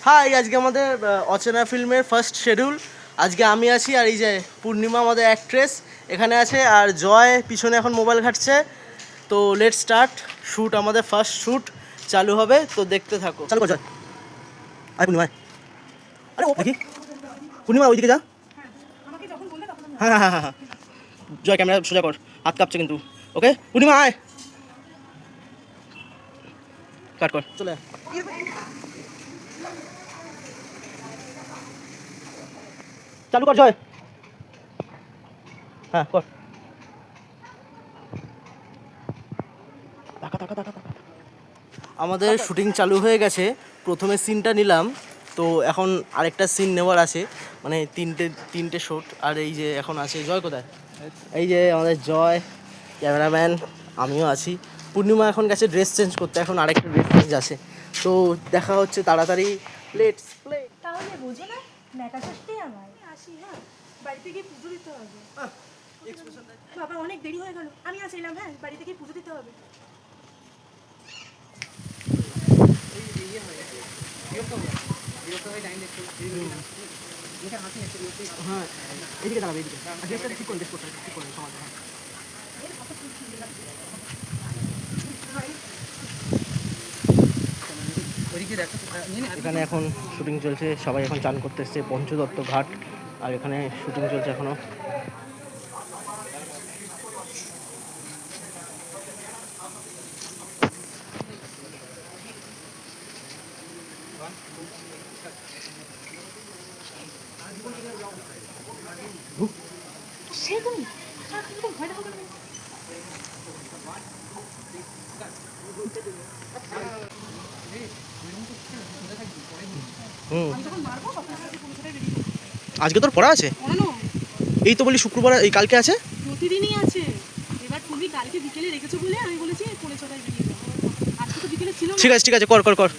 High, আজকে আমাদের অচেনা ফিল্মের ফার্স্ট শিডিউল। আজকে আমি আছি আর এই যে পূর্ণিমা আমাদের অ্যাক্ট্রেস এখানে আছে, আর জয় পিছনে এখন মোবাইল ঘাটছে। তো লেট স্টার্ট শ্যুট, আমাদের ফার্স্ট শ্যুট চালু হবে, তো দেখতে থাকো। চালু কর জয়। আয় পূর্ণিমা, আরে ও দেখি পূর্ণিমা ওইদিকে যা। হ্যাঁ হ্যাঁ হ্যাঁ হ্যাঁ, জয় ক্যামেরা সোজা কর, হাত কাঁপছে কিন্তু। ওকে পূর্ণিমা আয়, কাট কর, চলে আয়। চালু কর জয়, হ্যাঁ কর। আমাদের শুটিং চালু হয়ে গেছে। প্রথমে সিনটা নিলাম, তো এখন আরেকটা সিন নেওয়ার আছে, মানে তিনটে শ্যুট। আর এই যে এখন আছে জয়, কোথায়? এই যে আমাদের জয় ক্যামেরাম্যান, আমিও আছি। পূর্ণিমা এখন গেছে ড্রেস চেঞ্জ করতে, এখন আরেকটা ড্রেস চেঞ্জ আছে। তো দেখা হচ্ছে তাড়াতাড়ি। Let's play. তাহলে বোঝো না, নেকা ষষ্ঠী আমার আসি। হ্যাঁ, বাড়িতে গিয়ে পুজো দিতে হবে। বাবা অনেক দেরি হয়ে গেল, আমি আসলাম। হ্যাঁ, বাড়িতে গিয়ে পুজো দিতে হবে। হ্যাঁ, এদিকে দাঁড়াবে, এদিকে ড্রেসটা ঠিক করে, ড্রেস ঠিক করে সমাজ। এখানে এখন শুটিং চলছে, সবাই এখন চান করতে এসছে পঞ্চদত্ত ঘাট, আর এখানে শুটিং চলছে এখনো। আজকে তোর পড়া আছে? এই তো বলি শুক্রবার, এই কালকে আছে। প্রতিদিনই আছে। এবার তুমি কালকে বিকেলে রেখেছো বলে আমি বলেছি পৌনে 6টায় বেরিয়ে যাবো। আজকে তো বিকেলে ছিল না। ঠিক আছে ঠিক আছে, কর কর কর।